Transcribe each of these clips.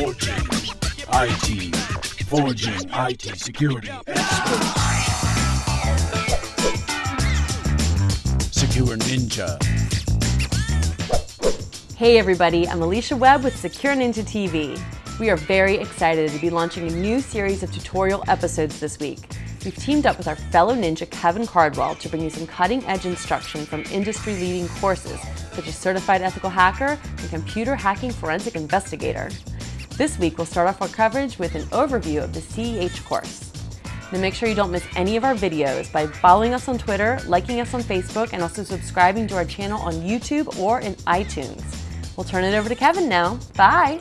Forging IT. Forging IT security experts. Secure Ninja. Hey everybody, I'm Alicia Webb with SecureNinjaTV. We are very excited to be launching a new series of tutorial episodes this week. We've teamed up with our fellow ninja Kevin Cardwell to bring you some cutting-edge instruction from industry-leading courses such as Certified Ethical Hacker and Computer Hacking Forensic Investigator. This week we'll start off our coverage with an overview of the CEH course. Now make sure you don't miss any of our videos by following us on Twitter, liking us on Facebook, and also subscribing to our channel on YouTube or in iTunes. We'll turn it over to Kevin now. Bye!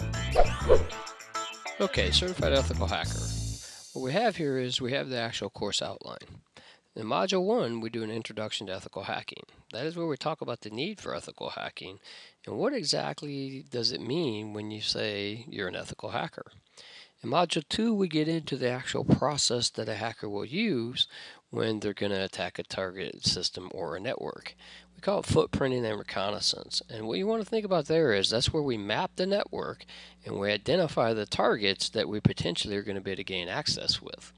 Okay, Certified Ethical Hacker. What we have here is we have the actual course outline. In Module 1, we do an introduction to ethical hacking. That is where we talk about the need for ethical hacking and what exactly does it mean when you say you're an ethical hacker. In Module 2, we get into the actual process that a hacker will use when they're going to attack a target system or a network. We call it footprinting and reconnaissance. And what you want to think about there is that's where we map the network and we identify the targets that we potentially are going to be able to gain access with.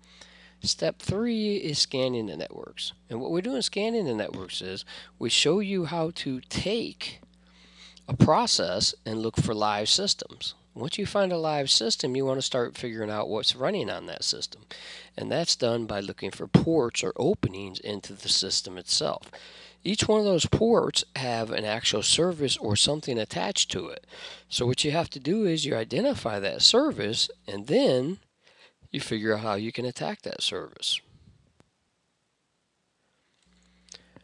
Step 3 is scanning the networks. And what we do in scanning the networks is we show you how to take a process and look for live systems. Once you find a live system, you want to start figuring out what's running on that system. And that's done by looking for ports or openings into the system itself. Each one of those ports have an actual service or something attached to it. So what you have to do is you identify that service and then you figure out how you can attack that service.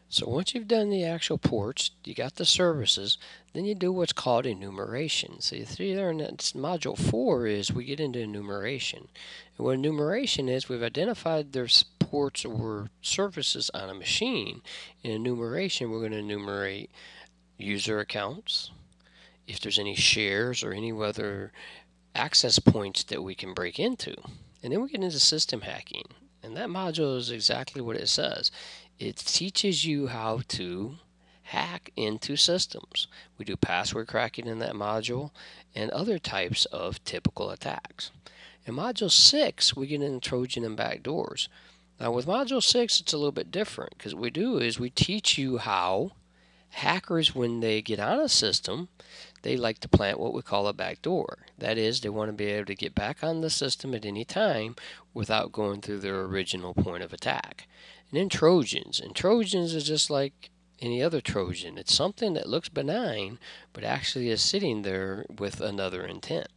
So once you've done the actual ports, you got the services, then you do what's called enumeration. So you see there in that Module 4 is we get into enumeration. And what enumeration is, we've identified there's ports or services on a machine. In enumeration, we're going to enumerate user accounts, if there's any shares or any other access points that we can break into. And then we get into system hacking. And that module is exactly what it says. It teaches you how to hack into systems. We do password cracking in that module and other types of typical attacks. In Module 6, we get into Trojan and backdoors. Now with Module 6, it's a little bit different because what we do is we teach you how hackers, when they get on a system, they like to plant what we call a backdoor. That is, they want to be able to get back on the system at any time without going through their original point of attack. And then Trojans. And Trojans is just like any other Trojan. It's something that looks benign, but actually is sitting there with another intent.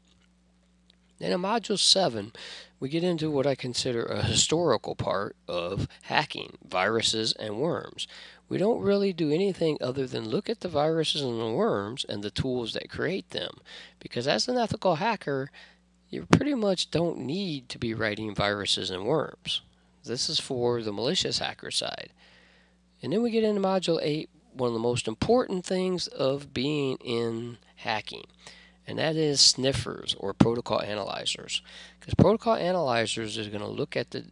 Then in Module 7, we get into what I consider a historical part of hacking, viruses and worms. We don't really do anything other than look at the viruses and the worms and the tools that create them. Because as an ethical hacker, you pretty much don't need to be writing viruses and worms. This is for the malicious hacker side. And then we get into Module 8, one of the most important things of being in hacking. And that is sniffers or protocol analyzers. Because protocol analyzers is going to look at the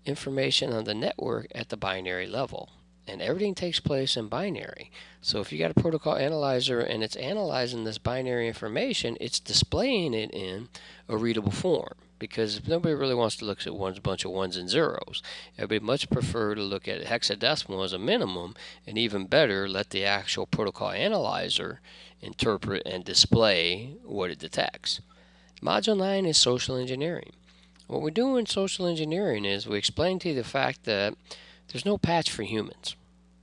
information on the network at the binary level. And everything takes place in binary. So if you got a protocol analyzer and it's analyzing this binary information, it's displaying it in a readable form. Because nobody really wants to look at a bunch of ones and zeros. Everybody much prefer to look at hexadecimal as a minimum, and even better, let the actual protocol analyzer interpret and display what it detects. Module 9 is social engineering. What we do in social engineering is we explain to you the fact that there's no patch for humans.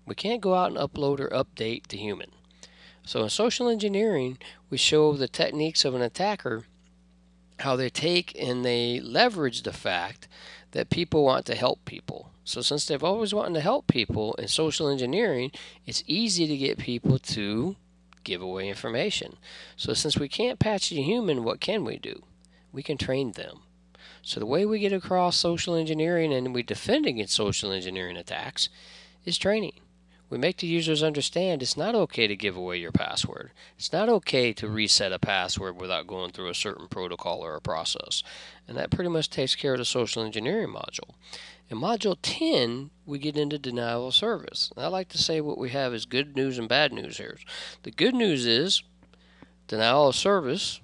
We can't go out and upload or update the human. So in social engineering, we show the techniques of an attacker, how they take and they leverage the fact that people want to help people. So since they've always wanted to help people in social engineering, it's easy to get people to give away information. So since we can't patch the human, what can we do? We can train them. So the way we get across social engineering and we defend against social engineering attacks is training. We make the users understand it's not okay to give away your password. It's not okay to reset a password without going through a certain protocol or a process. And that pretty much takes care of the social engineering module. In Module 10, we get into denial of service. And I like to say what we have is good news and bad news here. The good news is denial of service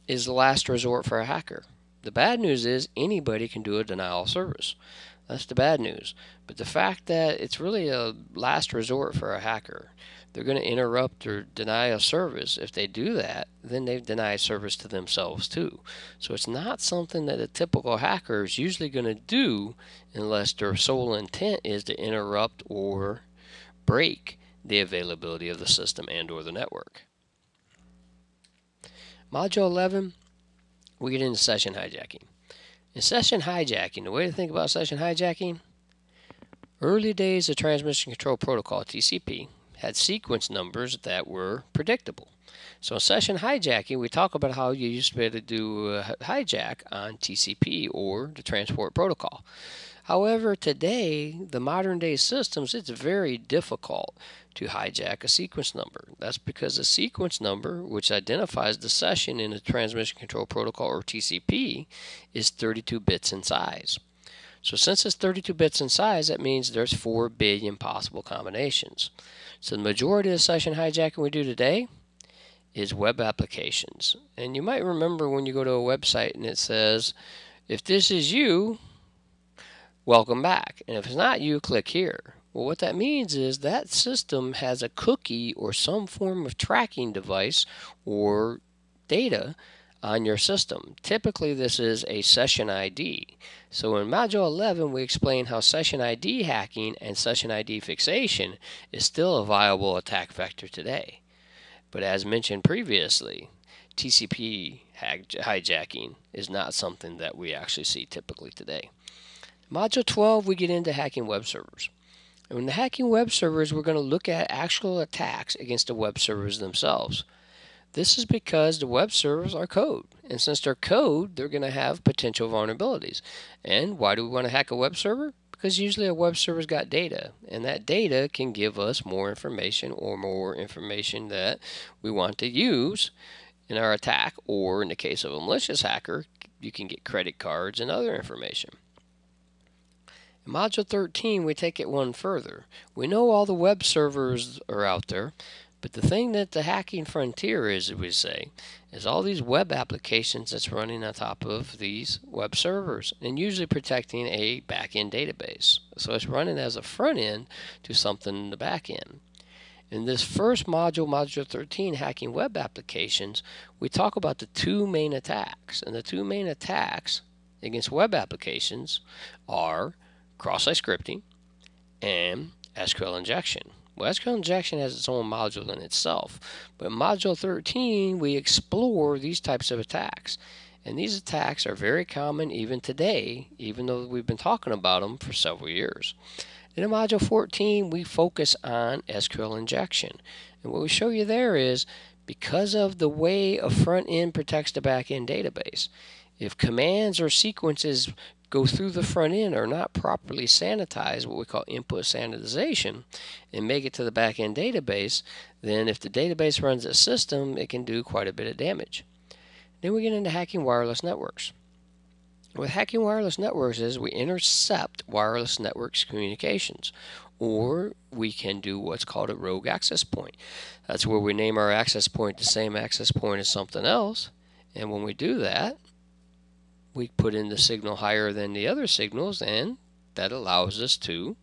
is the last resort for a hacker. The bad news is anybody can do a denial of service. That's the bad news. But the fact that it's really a last resort for a hacker, they're going to interrupt or deny a service. If they do that, then they've denied service to themselves too. So it's not something that a typical hacker is usually going to do unless their sole intent is to interrupt or break the availability of the system and or the network. Module 11, we get into session hijacking. In session hijacking, the way to think about session hijacking, early days of transmission control protocol, TCP, had sequence numbers that were predictable. So in session hijacking, we talk about how you used to be able to do a hijack on TCP or the transport protocol. However, today, the modern day systems, it's very difficult to hijack a sequence number. That's because a sequence number, which identifies the session in a transmission control protocol or TCP, is 32 bits in size. So since it's 32 bits in size, that means there's 4 billion possible combinations. So the majority of the session hijacking we do today is web applications. And you might remember when you go to a website and it says, if this is you, welcome back. And if it's not you, click here. Well, what that means is that system has a cookie or some form of tracking device or data on your system. Typically, this is a session ID. So in Module 11, we explain how session ID hacking and session ID fixation is still a viable attack vector today. But as mentioned previously, TCP hijacking is not something that we actually see typically today. Module 12, we get into hacking web servers. And in the hacking web servers, we're going to look at actual attacks against the web servers themselves. This is because the web servers are code. And since they're code, they're going to have potential vulnerabilities. And why do we want to hack a web server? Because usually a web server's got data. And that data can give us more information that we want to use in our attack. Or in the case of a malicious hacker, you can get credit cards and other information. In Module 13, we take it one further. We know all the web servers are out there, but the thing that the hacking frontier is, we say, is all these web applications that's running on top of these web servers, and usually protecting a back-end database. So it's running as a front end to something in the back end. In this first module, Module 13, Hacking Web Applications, we talk about the two main attacks. And the two main attacks against web applications are cross-site scripting and SQL injection. Well, SQL injection has its own module in itself, but in Module 13 we explore these types of attacks, and these attacks are very common even today, even though we've been talking about them for several years. Then in Module 14 we focus on SQL injection, and what we show you there is because of the way a front end protects the back end database, if commands or sequences go through the front end are not properly sanitized, what we call input sanitization, and make it to the back end database, then if the database runs a system, it can do quite a bit of damage. Then we get into hacking wireless networks. What hacking wireless networks is we intercept wireless networks communications, or we can do what's called a rogue access point. That's where we name our access point the same access point as something else, and when we do that, we put in the signal higher than the other signals, and that allows us to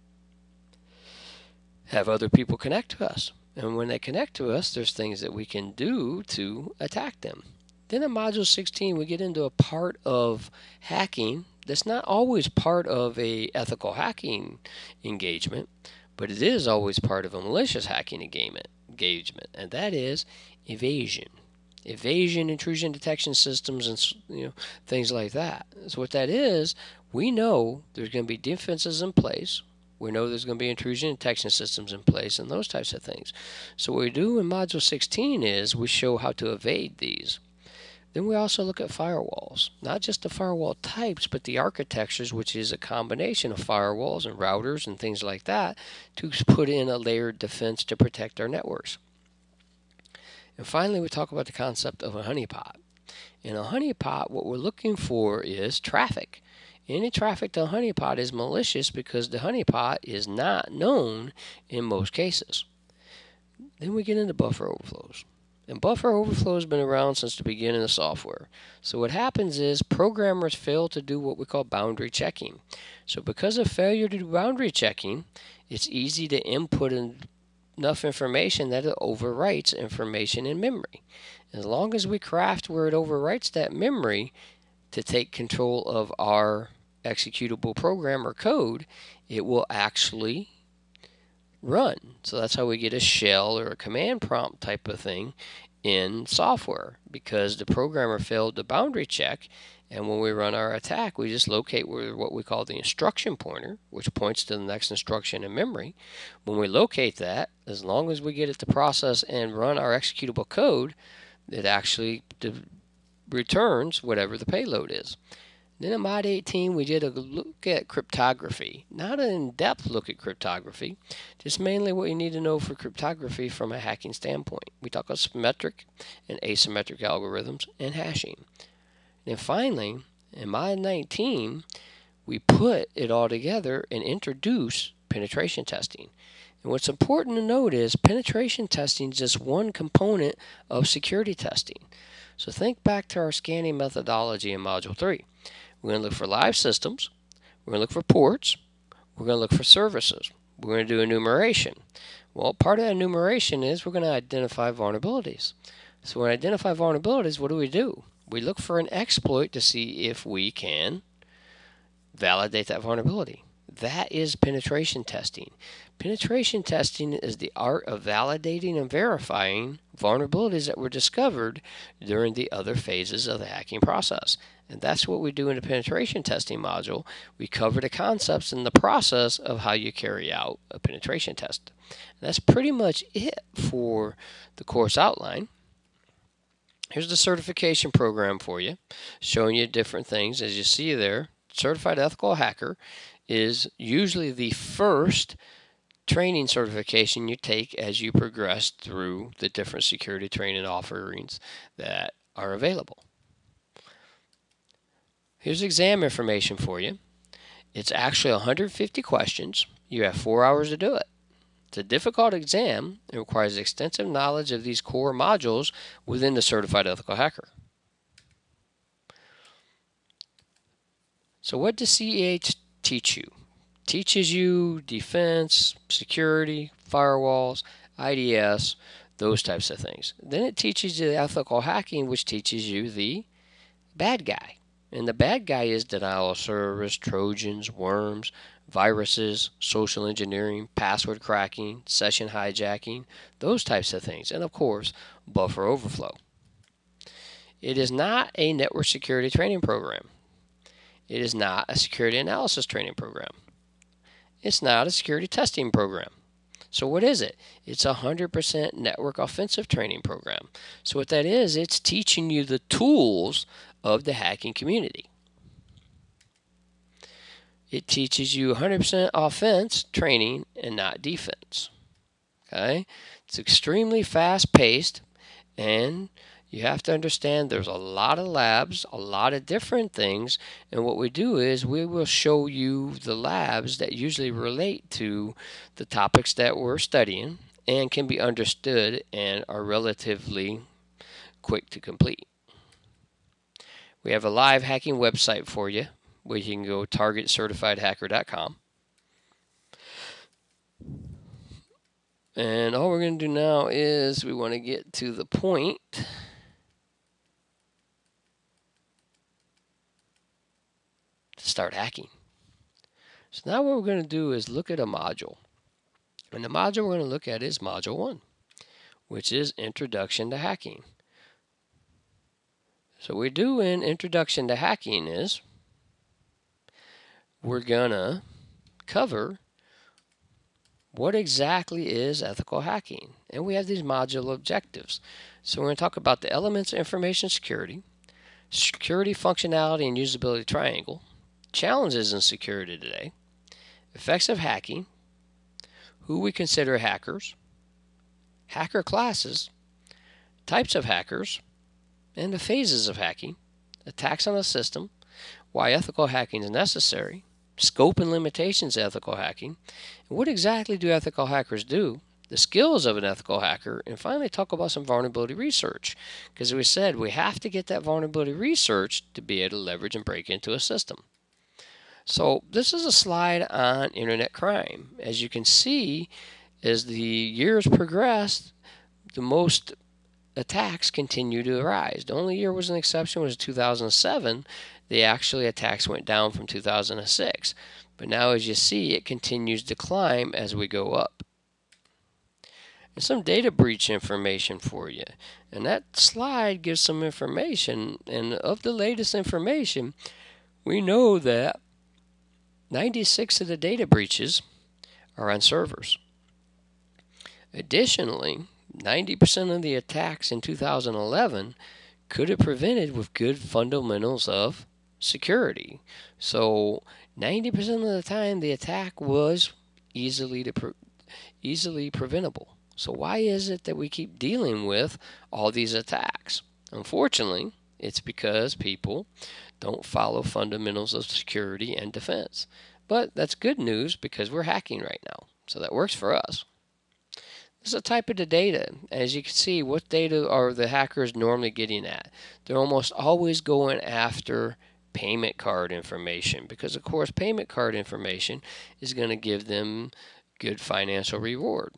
have other people connect to us. And when they connect to us, there's things that we can do to attack them. Then in Module 16, we get into a part of hacking that's not always part of a ethical hacking engagement, but it is always part of a malicious hacking engagement, and that is evasion. Evasion, intrusion detection systems, and things like that. So what that is, we know there's going to be defenses in place. We know there's going to be intrusion detection systems in place and those types of things. So what we do in Module 16 is we show how to evade these. Then we also look at firewalls. Not just the firewall types, but the architectures, which is a combination of firewalls and routers and things like that to put in a layered defense to protect our networks. And finally, we talk about the concept of a honeypot. In a honeypot, what we're looking for is traffic. Any traffic to a honeypot is malicious because the honeypot is not known in most cases. Then we get into buffer overflows. And buffer overflow has been around since the beginning of software. So what happens is programmers fail to do what we call boundary checking. So because of failure to do boundary checking, it's easy to input enough information that it overwrites information in memory. As long as we craft where it overwrites that memory to take control of our executable program or code, it will actually run. So that's how we get a shell or a command prompt type of thing in software, because the programmer failed the boundary check, and when we run our attack, we just locate what we call the instruction pointer, which points to the next instruction in memory. When we locate that, as long as we get it to process and run our executable code, it actually returns whatever the payload is. Then in Mod 18, we did a look at cryptography. Not an in-depth look at cryptography, just mainly what you need to know for cryptography from a hacking standpoint. We talk about symmetric and asymmetric algorithms and hashing. And then finally, in Mod 19, we put it all together and introduce penetration testing. And what's important to note is penetration testing is just one component of security testing. So think back to our scanning methodology in Module 3. We're going to look for live systems, we're going to look for ports, we're going to look for services, we're going to do enumeration. Well, part of that enumeration is we're going to identify vulnerabilities. So when we identify vulnerabilities, what do? We look for an exploit to see if we can validate that vulnerability. That is penetration testing. Penetration testing is the art of validating and verifying vulnerabilities that were discovered during the other phases of the hacking process. And that's what we do in the penetration testing module. We cover the concepts and the process of how you carry out a penetration test. And that's pretty much it for the course outline. Here's the certification program for you, showing you different things. As you see there, Certified Ethical Hacker is usually the first training certification you take as you progress through the different security training offerings that are available. Here's exam information for you. It's actually 150 questions. You have 4 hours to do it. It's a difficult exam. It requires extensive knowledge of these core modules within the Certified Ethical Hacker. So what does CEH teach you? Teaches you defense, security, firewalls, IDS, those types of things. Then it teaches you ethical hacking, which teaches you the bad guy. And the bad guy is denial of service, Trojans, worms, viruses, social engineering, password cracking, session hijacking, those types of things. And of course, buffer overflow. It is not a network security training program. It is not a security analysis training program. It's not a security testing program. So what is it? It's a 100% network offensive training program. So what that is, it's teaching you the tools of the hacking community. It teaches you 100% offense training and not defense. Okay? It's extremely fast-paced, and you have to understand there's a lot of labs, a lot of different things, and what we do is we will show you the labs that usually relate to the topics that we're studying and can be understood and are relatively quick to complete. We have a live hacking website for you where you can go targetcertifiedhacker.com. And all we're going to do now is we want to get to the point to start hacking. So now what we're going to do is look at a module. And the module we're going to look at is Module 1, which is Introduction to Hacking. So what we do in Introduction to Hacking is we're going to cover what exactly is ethical hacking. And we have these module objectives. So we're going to talk about the elements of information security, security functionality and usability triangle, challenges in security today, effects of hacking, who we consider hackers, hacker classes, types of hackers, and the phases of hacking, attacks on a system, why ethical hacking is necessary, scope and limitations of ethical hacking, and what exactly do ethical hackers do, the skills of an ethical hacker, and finally talk about some vulnerability research. Because we said we have to get that vulnerability research to be able to leverage and break into a system. So this is a slide on internet crime. As you can see, as the years progressed, the most attacks continue to rise. The only year was an exception was 2007. The actually attacks went down from 2006. But now as you see, it continues to climb as we go up. And some data breach information for you. And that slide gives some information. And of the latest information, we know that 96 of the data breaches are on servers. Additionally, 90% of the attacks in 2011 could have prevented with good fundamentals of security. So 90% of the time the attack was easily preventable. So why is it that we keep dealing with all these attacks? Unfortunately, it's because people don't follow fundamentals of security and defense. But that's good news because we're hacking right now. So that works for us. This is a type of the data. As you can see, what data are the hackers normally getting at? They're almost always going after payment card information because, of course, payment card information is going to give them good financial reward.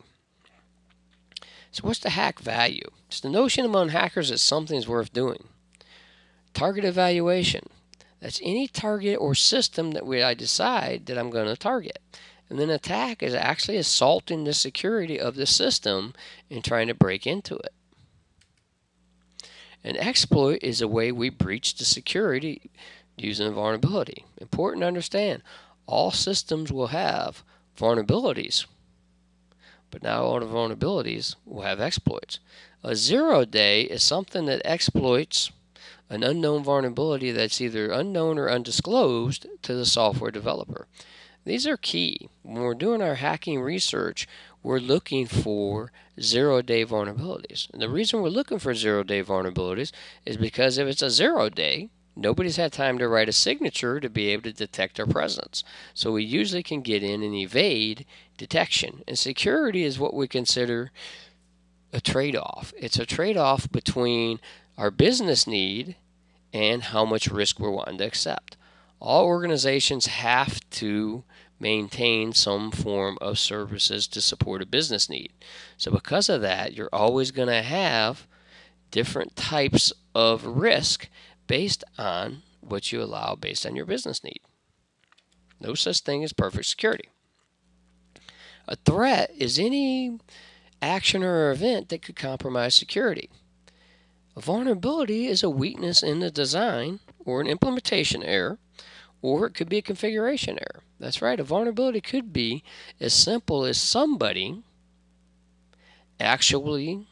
So what's the hack value? It's the notion among hackers that something's worth doing. Target evaluation. That's any target or system that I decide that I'm going to target. And then attack is actually assaulting the security of the system and trying to break into it. An exploit is a way we breach the security using a vulnerability. Important to understand, all systems will have vulnerabilities, but not all the vulnerabilities will have exploits. A 0-day is something that exploits an unknown vulnerability that's either unknown or undisclosed to the software developer. These are key. When we're doing our hacking research, we're looking for 0-day vulnerabilities. And the reason we're looking for 0-day vulnerabilities is because if it's a 0-day, nobody's had time to write a signature to be able to detect our presence. So we usually can get in and evade detection. And security is what we consider a trade-off. It's a trade-off between our business need and how much risk we're wanting to accept. All organizations have to maintain some form of services to support a business need. So because of that, you're always going to have different types of risk based on what you allow based on your business need. No such thing as perfect security. A threat is any action or event that could compromise security. A vulnerability is a weakness in the design or an implementation error, or it could be a configuration error. That's right, a vulnerability could be as simple as somebody actually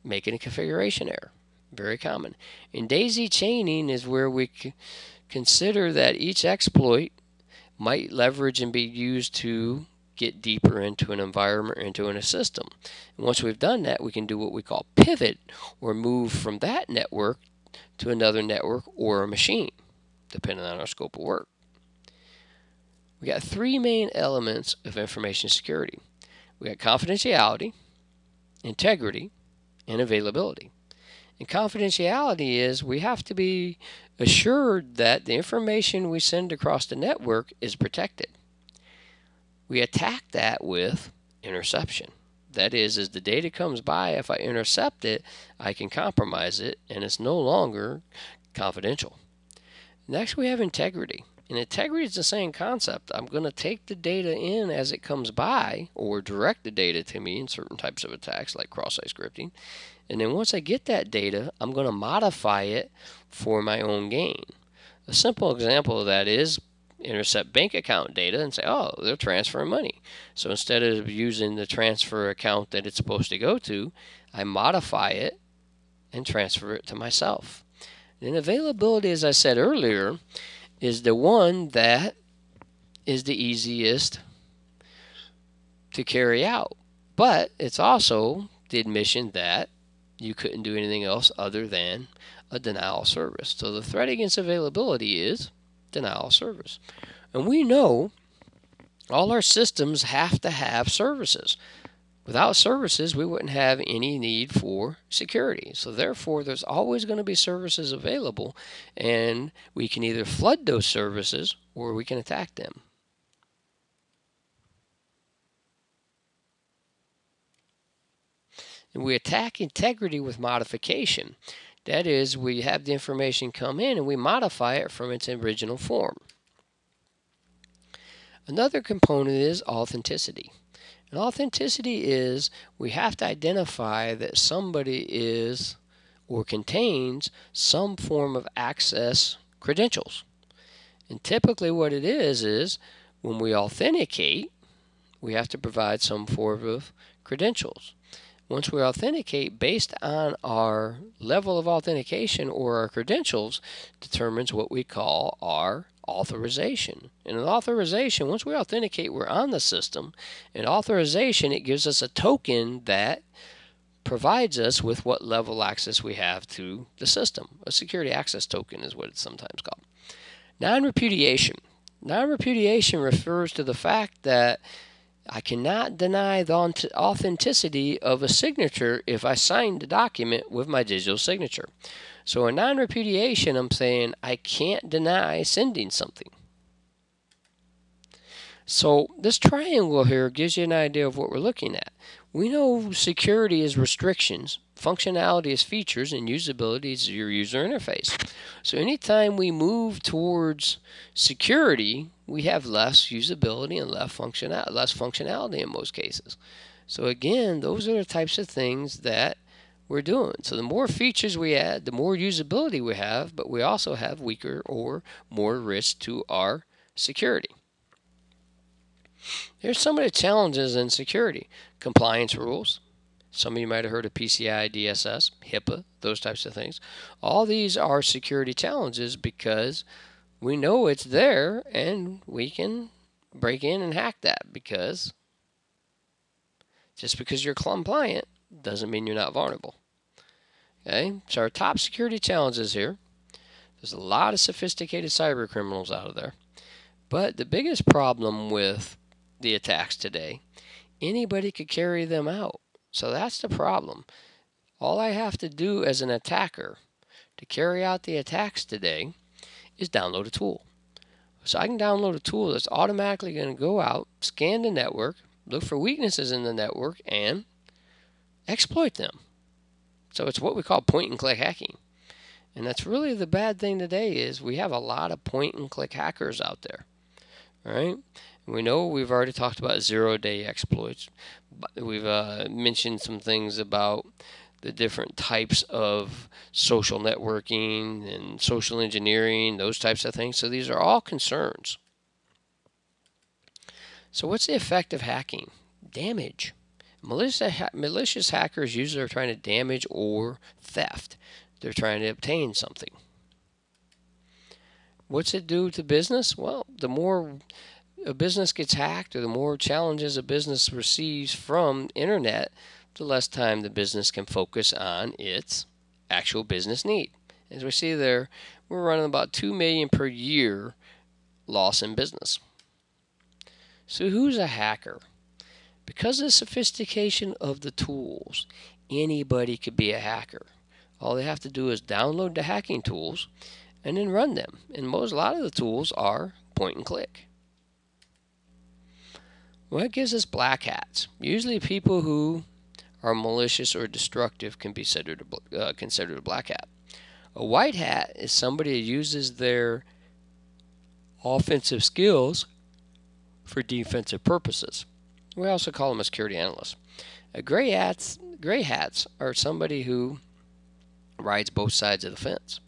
making a configuration error. Very common. And daisy chaining is where we consider that each exploit might leverage and be used to get deeper into an environment or into a system. And once we've done that, we can do what we call pivot, or move from that network to another network or a machine, depending on our scope of work. We got three main elements of information security. We got confidentiality, integrity, and availability. And confidentiality is we have to be assured that the information we send across the network is protected. We attack that with interception. That is, as the data comes by, if I intercept it, I can compromise it, and it's no longer confidential. Next, we have integrity. And integrity is the same concept. I'm going to take the data in as it comes by, or direct the data to me in certain types of attacks like cross-site scripting. And then once I get that data, I'm going to modify it for my own gain. A simple example of that is intercept bank account data and say, oh, they're transferring money. So instead of using the transfer account that it's supposed to go to, I modify it and transfer it to myself. And availability, as I said earlier, is the one that is the easiest to carry out. But it's also the admission that you couldn't do anything else other than a denial of service. So the threat against availability is denial of service. And we know all our systems have to have services. Without services, we wouldn't have any need for security. So therefore, there's always going to be services available, and we can either flood those services or we can attack them. And we attack integrity with modification. That is, we have the information come in and we modify it from its original form. Another component is authenticity. And authenticity is we have to identify that somebody is or contains some form of access credentials. And typically what it is when we authenticate, we have to provide some form of credentials. Once we authenticate, based on our level of authentication or our credentials, determines what we call our authorization. And an authorization, once we authenticate, we're on the system. And authorization, it gives us a token that provides us with what level access we have to the system. A security access token is what it's sometimes called. Non-repudiation. Non-repudiation refers to the fact that I cannot deny the authenticity of a signature if I signed the document with my digital signature. So a non-repudiation, I'm saying I can't deny sending something. So this triangle here gives you an idea of what we're looking at. We know security is restrictions, functionality is features, and usability is your user interface. So anytime we move towards security, we have less usability and less functionality in most cases. So again, those are the types of things that we're doing. So the more features we add, the more usability we have, but we also have weaker or more risk to our security. Here's some of the challenges in security. Compliance rules. Some of you might have heard of PCI DSS, HIPAA, those types of things. All these are security challenges because we know it's there and we can break in and hack that, because just because you're compliant doesn't mean you're not vulnerable. Okay, so our top security challenges here. There's a lot of sophisticated cyber criminals out of there. But the biggest problem with the attacks today, anybody could carry them out. So that's the problem. All I have to do as an attacker to carry out the attacks today is download a tool. So I can download a tool that's automatically going to go out, scan the network, look for weaknesses in the network, and exploit them. So it's what we call point-and-click hacking. And that's really the bad thing today is we have a lot of point-and-click hackers out there. All right? We know we've already talked about zero-day exploits. We've mentioned some things about the different types of social networking and social engineering, those types of things. So these are all concerns. So what's the effect of hacking? Damage. Malicious hackers usually are trying to damage or theft. They're trying to obtain something. What's it do to business? Well, the more a business gets hacked or the more challenges a business receives from internet, the less time the business can focus on its actual business need. As we see there, we're running about $2 million per year loss in business. So who's a hacker? Because of the sophistication of the tools, anybody could be a hacker. All they have to do is download the hacking tools and then run them. And a lot of the tools are point and click. Well, it gives us black hats. Usually people who are malicious or destructive can be considered a black hat. A white hat is somebody who uses their offensive skills for defensive purposes. We also call them a security analyst. Gray hats are somebody who rides both sides of the fence.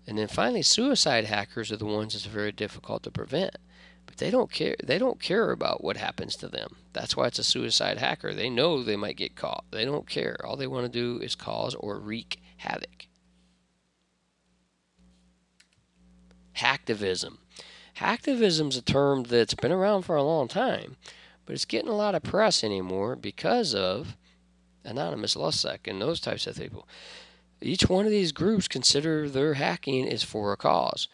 And then finally, suicide hackers are the ones that's very difficult to prevent. But they don't care. They don't care about what happens to them. That's why it's a suicide hacker. They know they might get caught. They don't care. All they want to do is cause or wreak havoc. Hacktivism. Hacktivism is a term that's been around for a long time, but it's getting a lot of press anymore because of Anonymous, LustSec, and those types of people. Each one of these groups consider their hacking is for a cause.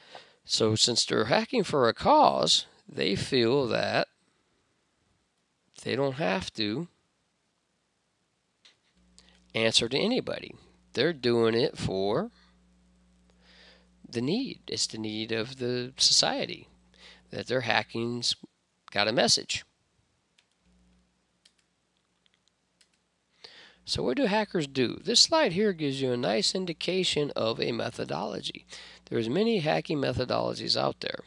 So since they're hacking for a cause, they feel that they don't have to answer to anybody. They're doing it for the need. It's the need of the society that their hacking's got a message. So what do hackers do? This slide here gives you a nice indication of a methodology. There's many hacking methodologies out there.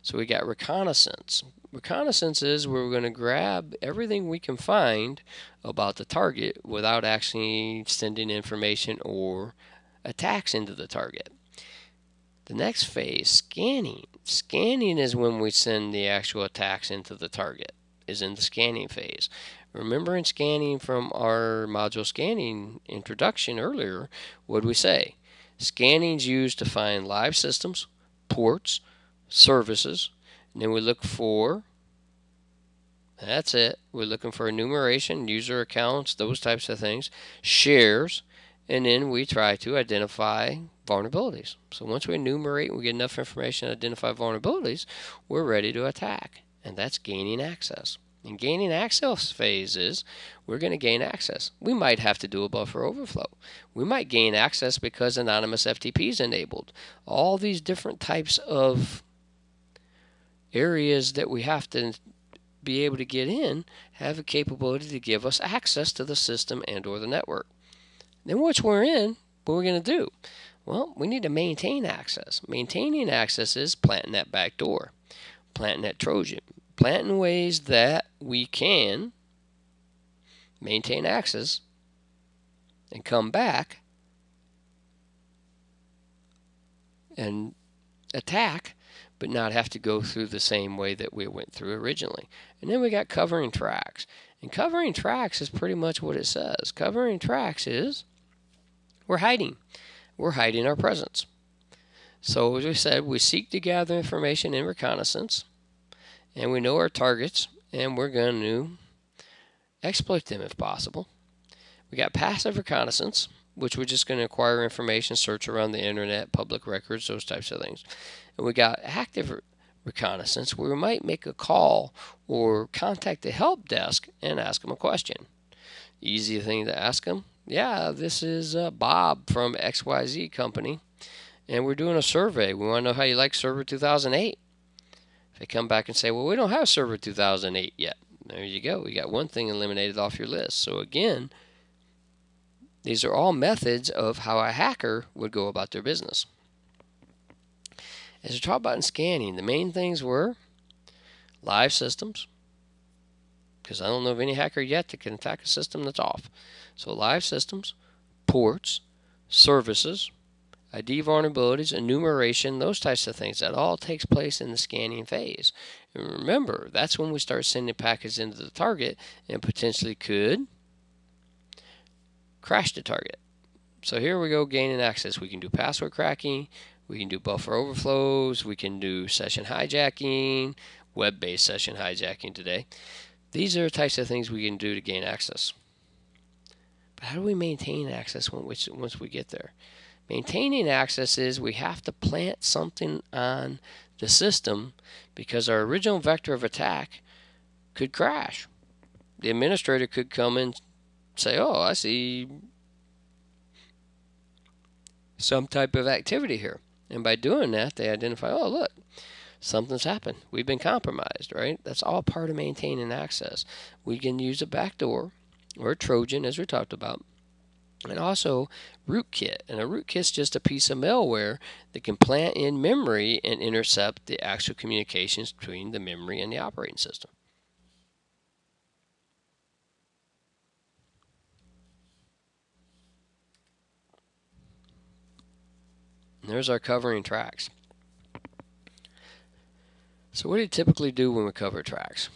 So we got reconnaissance. Reconnaissance is where we're going to grab everything we can find about the target without actually sending information or attacks into the target. The next phase, scanning. Scanning is when we send the actual attacks into the target, is in the scanning phase. Remember in scanning from our module scanning introduction earlier, what did we say? Scanning is used to find live systems, ports, services, and then we look for, that's it, we're looking for enumeration, user accounts, those types of things, shares, and then we try to identify vulnerabilities. So once we enumerate and we get enough information to identify vulnerabilities, we're ready to attack, and that's gaining access. In gaining access phases, we're going to gain access. We might have to do a buffer overflow. We might gain access because anonymous FTP is enabled. All these different types of areas that we have to be able to get in have a capability to give us access to the system and or the network. Then once we're in, what are we going to do? Well, we need to maintain access. Maintaining access is planting that back door, planting that Trojan, planting ways that we can maintain access and come back and attack, but not have to go through the same way that we went through originally. And then we got covering tracks. And covering tracks is pretty much what it says. Covering tracks is we're hiding. We're hiding our presence. So as we said, we seek to gather information in reconnaissance, and we know our targets, and we're going to exploit them if possible. We got passive reconnaissance, which we're just going to acquire information, search around the internet, public records, those types of things. And we got active reconnaissance, where we might make a call or contact the help desk and ask them a question. Easy thing to ask them. Yeah, this is Bob from XYZ company, and we're doing a survey. We want to know how you like Server 2008. If they come back and say, well, we don't have Server 2008 yet. There you go. We got one thing eliminated off your list. So again, these are all methods of how a hacker would go about their business. As we talked about in scanning, the main things were live systems, because I don't know of any hacker yet that can attack a system that's off. So live systems, ports, services, ID vulnerabilities, enumeration, those types of things. That all takes place in the scanning phase. And remember, that's when we start sending packets into the target and potentially could crash the target. So here we go, gaining access. We can do password cracking, we can do buffer overflows, we can do session hijacking, web-based session hijacking today. These are the types of things we can do to gain access. But how do we maintain access once we get there? Maintaining access is we have to plant something on the system because our original vector of attack could crash. The administrator could come and say, oh, I see some type of activity here. And by doing that, they identify, oh, look, something's happened. We've been compromised, right? That's all part of maintaining access. We can use a backdoor or a Trojan, as we talked about, and also rootkit. And a rootkit's just a piece of malware that can plant in memory and intercept the actual communications between the memory and the operating system. And there's our covering tracks. So what do you typically do when we cover tracks?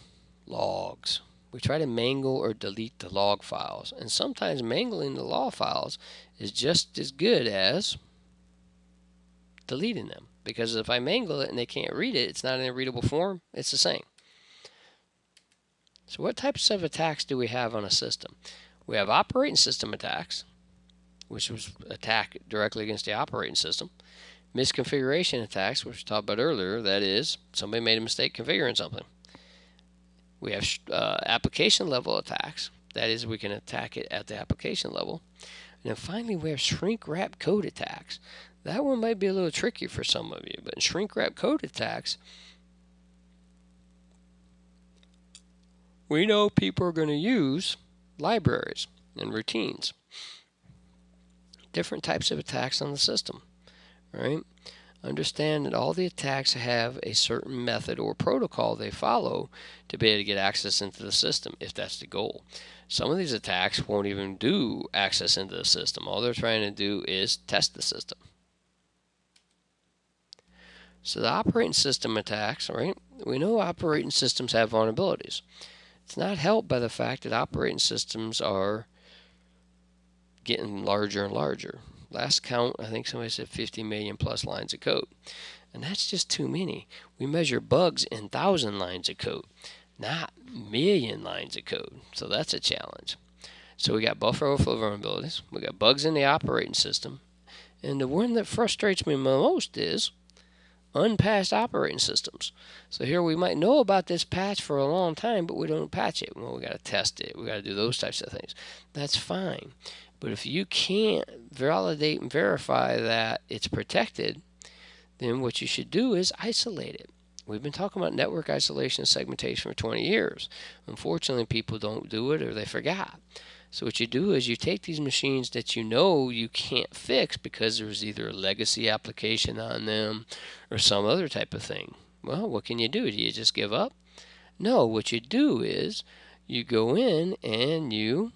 Logs. We try to mangle or delete the log files, and sometimes mangling the log files is just as good as deleting them, because if I mangle it and they can't read it, it's not in a readable form, it's the same. So what types of attacks do we have on a system? We have operating system attacks, which was attack directly against the operating system. Misconfiguration attacks, which we talked about earlier, that is, somebody made a mistake configuring something. We have application level attacks. That is, we can attack it at the application level. And then finally, we have shrink wrap code attacks. That one might be a little tricky for some of you, but in shrink wrap code attacks, we know people are going to use libraries and routines. Different types of attacks on the system, right? Understand that all the attacks have a certain method or protocol they follow to be able to get access into the system, if that's the goal. Some of these attacks won't even do access into the system. All they're trying to do is test the system. So the operating system attacks, right? We know operating systems have vulnerabilities. It's not helped by the fact that operating systems are getting larger and larger. Last count, I think somebody said 50 million plus lines of code. And that's just too many. We measure bugs in 1,000 lines of code, not million lines of code. So that's a challenge. So we got buffer overflow vulnerabilities. We got bugs in the operating system. And the one that frustrates me most is unpatched operating systems. So here we might know about this patch for a long time, but we don't patch it. Well, we got to test it. We got to do those types of things. That's fine. But if you can't validate and verify that it's protected, then what you should do is isolate it. We've been talking about network isolation and segmentation for 20 years. Unfortunately, people don't do it or they forgot. So what you do is you take these machines that you know you can't fix because there's either a legacy application on them or some other type of thing. Well, what can you do? Do you just give up? No, what you do is you go in and you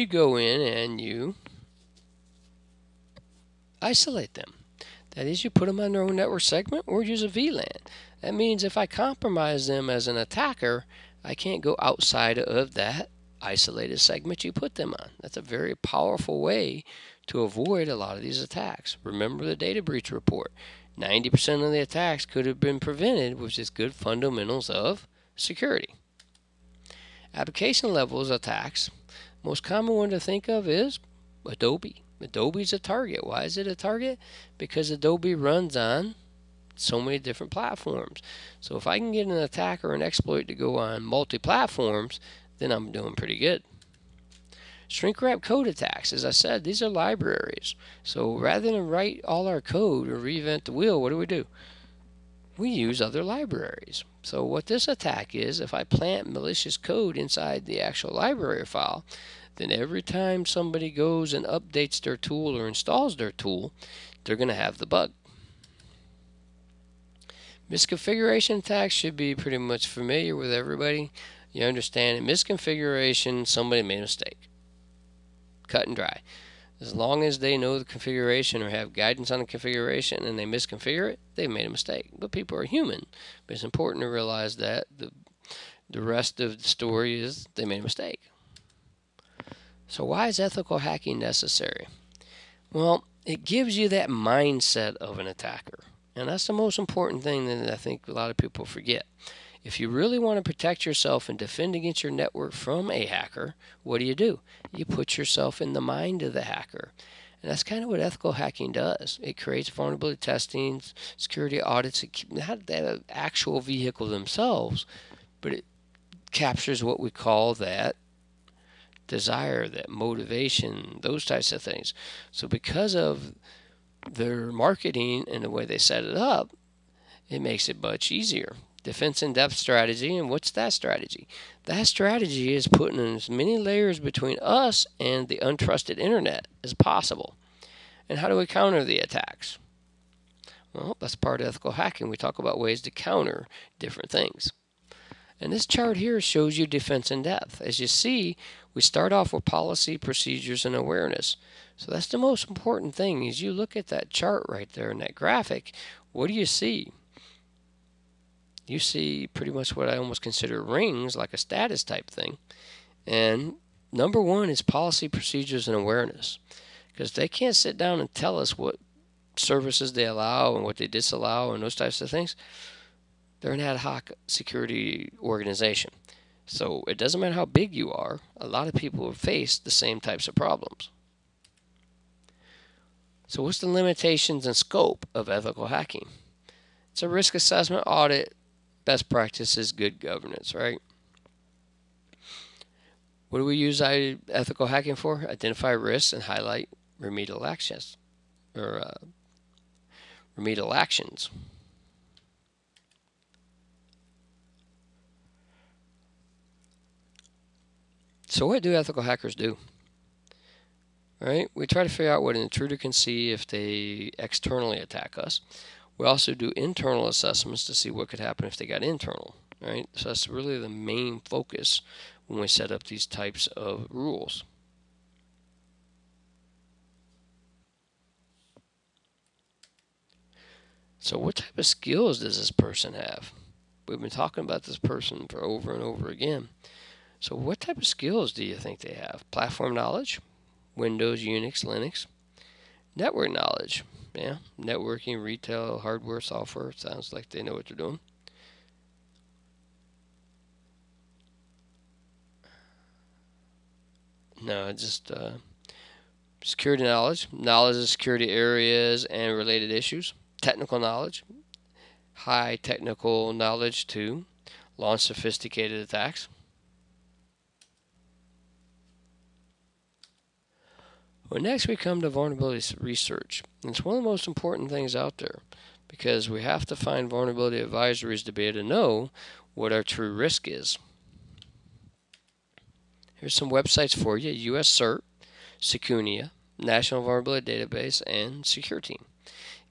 go in and you isolate them. That is, you put them on their own network segment or use a VLAN. That means if I compromise them as an attacker, I can't go outside of that isolated segment you put them on. That's a very powerful way to avoid a lot of these attacks. Remember the data breach report. 90% of the attacks could have been prevented with just good fundamentals of security. Application levels attacks. Most common one to think of is Adobe. Adobe's a target. Why is it a target? Because Adobe runs on so many different platforms. So if I can get an attack or an exploit to go on multi-platforms, then I'm doing pretty good. Shrink wrap code attacks. As I said, these are libraries. So rather than write all our code or reinvent the wheel, what do? We use other libraries. So what this attack is, if I plant malicious code inside the actual library file, then every time somebody goes and updates their tool or installs their tool, they're going to have the bug. Misconfiguration attacks should be pretty much familiar with everybody. You understand in misconfiguration, somebody made a mistake. Cut and dry. As long as they know the configuration or have guidance on the configuration and they misconfigure it, they've made a mistake. But people are human. But it's important to realize that the rest of the story is they made a mistake. So why is ethical hacking necessary? Well, it gives you that mindset of an attacker. And that's the most important thing that I think a lot of people forget. If you really want to protect yourself and defend against your network from a hacker, what do? You put yourself in the mind of the hacker. And that's kind of what ethical hacking does. It creates vulnerability testing, security audits, not the actual vehicle themselves, but it captures what we call that desire, that motivation, those types of things. So because of their marketing and the way they set it up, it makes it much easier. Defense in depth strategy, and what's that strategy? That strategy is putting as many layers between us and the untrusted internet as possible. And how do we counter the attacks? Well, that's part of ethical hacking. We talk about ways to counter different things. And this chart here shows you defense in depth. As you see, we start off with policy, procedures, and awareness. So that's the most important thing. As you look at that chart right there in that graphic, what do you see? You see pretty much what I almost consider rings, like a status type thing. And number one is policy, procedures, and awareness. Because they can't sit down and tell us what services they allow and what they disallow and those types of things. They're an ad hoc security organization. So it doesn't matter how big you are, a lot of people have faced the same types of problems. So what's the limitations and scope of ethical hacking? It's a risk assessment audit. Best practice is good governance, right? What do we use ethical hacking for? Identify risks and highlight remedial actions or remedial actions. So what do ethical hackers do? Right? We try to figure out what an intruder can see if they externally attack us. We also do internal assessments to see what could happen if they got internal. Right? So that's really the main focus when we set up these types of rules. So what type of skills does this person have? We've been talking about this person for over and over again. So what type of skills do you think they have? Platform knowledge, Windows, Unix, Linux. Network knowledge, yeah, networking, retail, hardware, software. Sounds like they know what they're doing. No, just security knowledge, knowledge of security areas and related issues. Technical knowledge, high technical knowledge to launch sophisticated attacks. Well, next we come to vulnerability research. And it's one of the most important things out there because we have to find vulnerability advisories to be able to know what our true risk is. Here's some websites for you: US CERT, SecureNinja, National Vulnerability Database, and SecureTeam.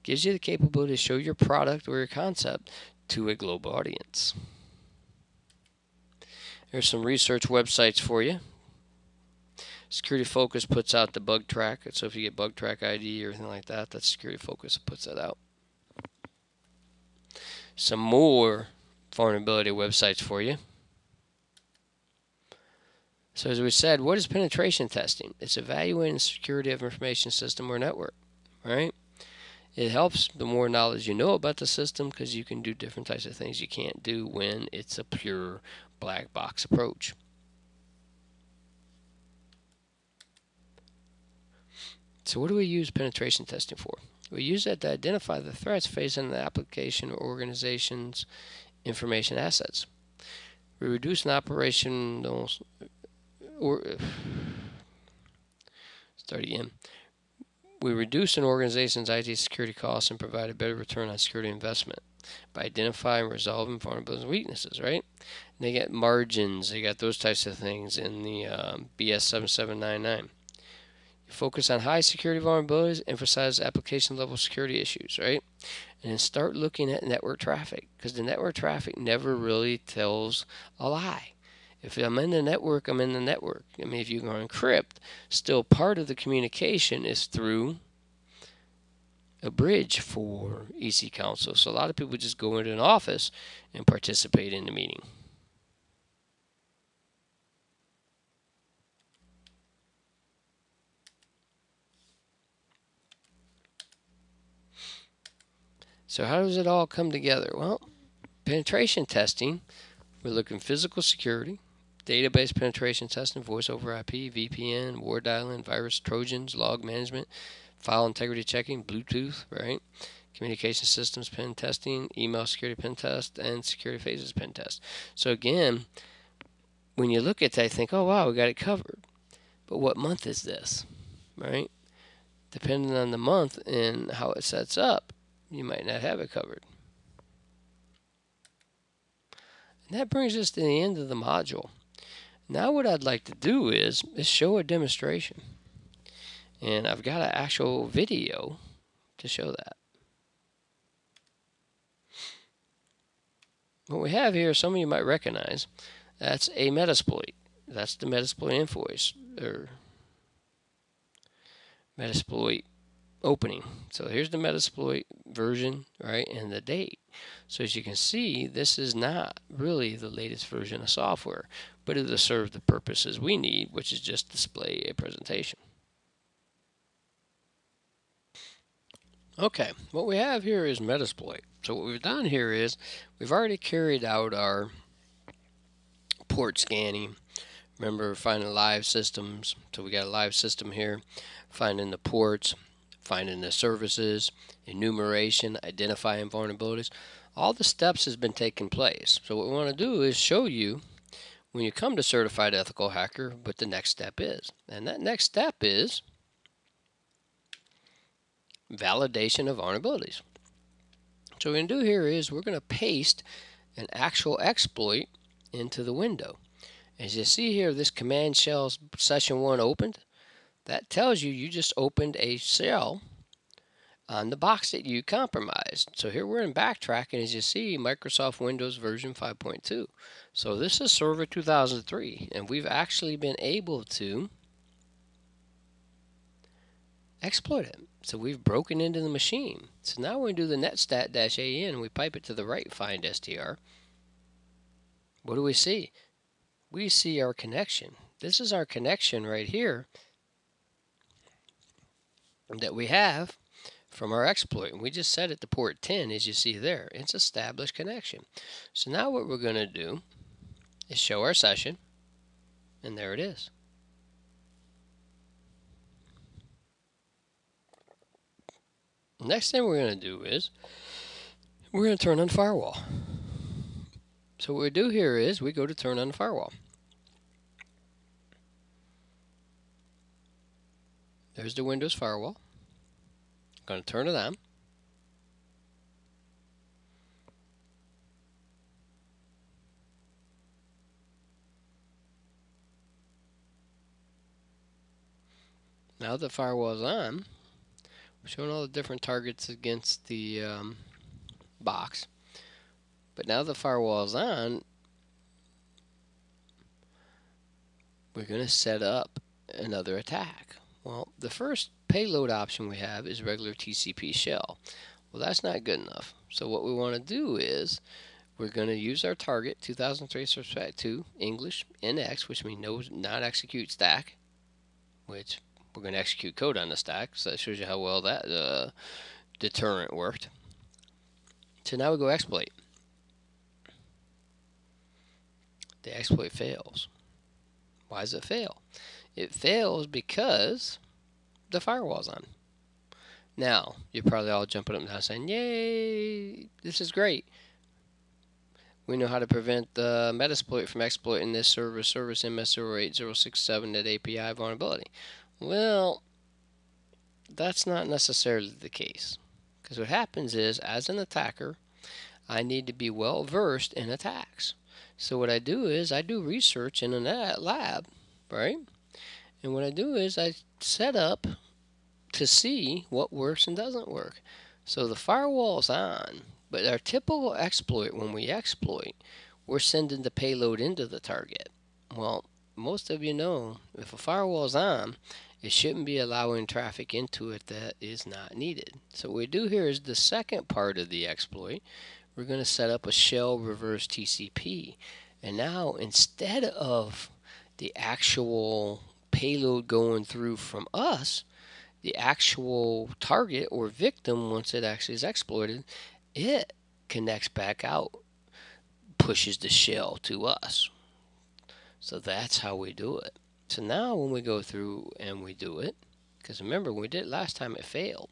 Gives you the capability to show your product or your concept to a global audience. Here's some research websites for you. Security Focus puts out the bug track. So if you get bug track ID or anything like that, that's Security Focus that puts that out. Some more vulnerability websites for you. So as we said, what is penetration testing? It's evaluating the security of information system or network, right? It helps the more knowledge you know about the system because you can do different types of things you can't do when it's a pure black box approach. So what do we use penetration testing for? We use that to identify the threats facing the application or organization's information assets. We reduce an operational We reduce an organization's IT security costs and provide a better return on security investment by identifying and resolving vulnerabilities and weaknesses, right? And they get margins, they got those types of things in the BS 7799. Focus on high security vulnerabilities, emphasize application level security issues, right? And then start looking at network traffic because the network traffic never really tells a lie. If I'm in the network, I'm in the network. I mean, if you go encrypt, still part of the communication is through a bridge for EC Council. So a lot of people just go into an office and participate in the meeting. So how does it all come together? Well, penetration testing, we're looking physical security, database penetration testing, voice over IP, VPN, war dialing, virus trojans, log management, file integrity checking, Bluetooth, right? Communication systems pen testing, email security pen test, and security phases pen test. So again, when you look at that, you think, oh wow, we got it covered. But what month is this, right? Depending on the month and how it sets up, you might not have it covered. And that brings us to the end of the module. Now what I'd like to do is show a demonstration. And I've got an actual video to show that. What we have here, some of you might recognize, that's a Metasploit. That's the Metasploit invoice, or Metasploit opening. So here's the Metasploit version, right, and the date. So as you can see, this is not really the latest version of software, but it'll serve the purposes we need, which is just display a presentation. Okay, what we have here is Metasploit. So what we've done here is we've already carried out our port scanning. Remember, finding live systems. So we got a live system here, finding the ports, finding the services, enumeration, identifying vulnerabilities. All the steps has been taking place. So what we want to do is show you when you come to Certified Ethical Hacker what the next step is. And that next step is validation of vulnerabilities. So what we're going to do here is we're going to paste an actual exploit into the window. As you see here, this command shell session 1 opened. That tells you just opened a shell on the box that you compromised. So here we're in backtracking, as you see, Microsoft Windows version 5.2. So this is Server 2003, and we've actually been able to exploit it. So we've broken into the machine. So now we do the netstat-an and we pipe it to the right, find str. What do we see? We see our connection. This is our connection right here that we have from our exploit. And we just set it to port 10, as you see there. It's established connection. So now what we're going to do is show our session, and there it is. Next thing we're going to do is we're going to turn on the firewall. So what we do here is we go to turn on the firewall. There's the Windows firewall. I'm going to turn it on. Now the firewall is on. We're showing all the different targets against the box. But now the firewall is on, we're going to set up another attack. Well, the first payload option we have is regular TCP shell. Well, that's not good enough. So what we want to do is we're going to use our target 2003 respect to English NX, which means no not execute stack, which we're going to execute code on the stack. So that shows you how well that deterrent worked. So now we go exploit. The exploit fails. Why does it fail? It fails because the firewall's on. Now, you're probably all jumping up and down saying, yay, this is great. We know how to prevent the Metasploit from exploiting this service MS08067.API vulnerability. Well, that's not necessarily the case. Because what happens is, as an attacker, I need to be well versed in attacks. So what I do is I do research in a lab, right? And what I do is I set up to see what works and doesn't work. So the firewall's on, but our typical exploit, when we exploit, we're sending the payload into the target. Well, most of you know, if a firewall's on, it shouldn't be allowing traffic into it that is not needed. So what we do here is the second part of the exploit. We're going to set up a shell reverse TCP. And now, instead of the actual payload going through from us, the actual target or victim, once it actually is exploited, it connects back out, pushes the shell to us. So that's how we do it. So now when we go through and we do it, because remember when we did it last time, it failed.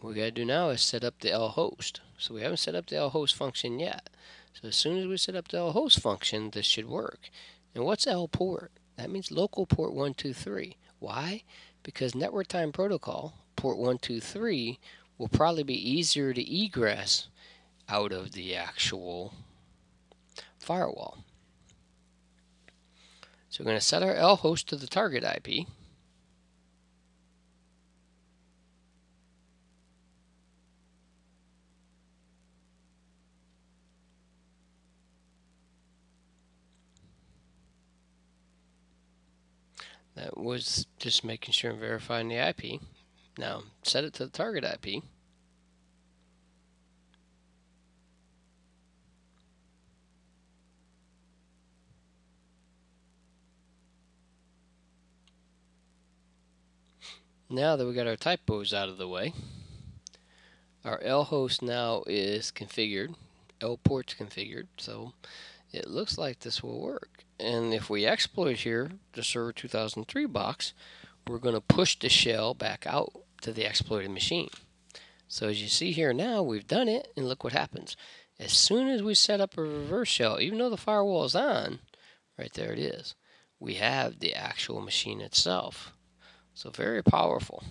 What we got to do now is set up the lhost. So we haven't set up the lhost function yet. So as soon as we set up the lhost function, this should work. And what's lport? That means local port 123. Why? Because network time protocol, port 123, will probably be easier to egress out of the actual firewall. So we're going to set our lhost to the target IP. That was just making sure and verifying the IP. Now, set it to the target IP. Now that we got our typos out of the way, our lhost now is configured, lport's configured, so it looks like this will work. And if we exploit here the Server 2003 box, we're going to push the shell back out to the exploited machine. So as you see here now, we've done it, and look what happens. As soon as we set up a reverse shell, even though the firewall is on, right there it is, we have the actual machine itself. So very powerful.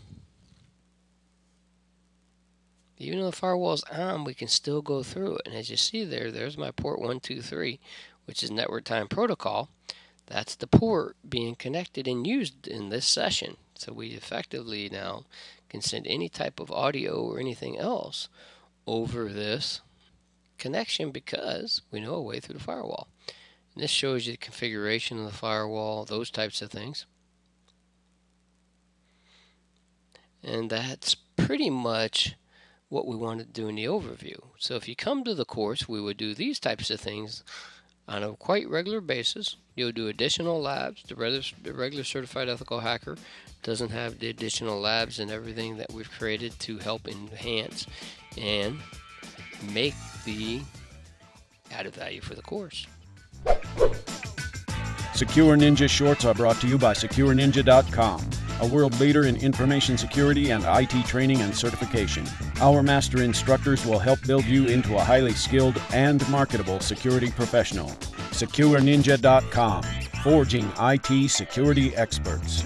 Even though the firewall is on, we can still go through it. And as you see there, there's my port 123, which is network time protocol. That's the port being connected and used in this session. So we effectively now can send any type of audio or anything else over this connection because we know a way through the firewall. And this shows you the configuration of the firewall, those types of things. And that's pretty much what we want to do in the overview. So if you come to the course, we would do these types of things on a quite regular basis. You'll do additional labs. The regular certified ethical hacker doesn't have the additional labs and everything that we've created to help enhance and make the added value for the course. Secure Ninja Shorts are brought to you by SecureNinja.com, a world leader in information security and IT training and certification. Our master instructors will help build you into a highly skilled and marketable security professional. SecureNinja.com, forging IT security experts.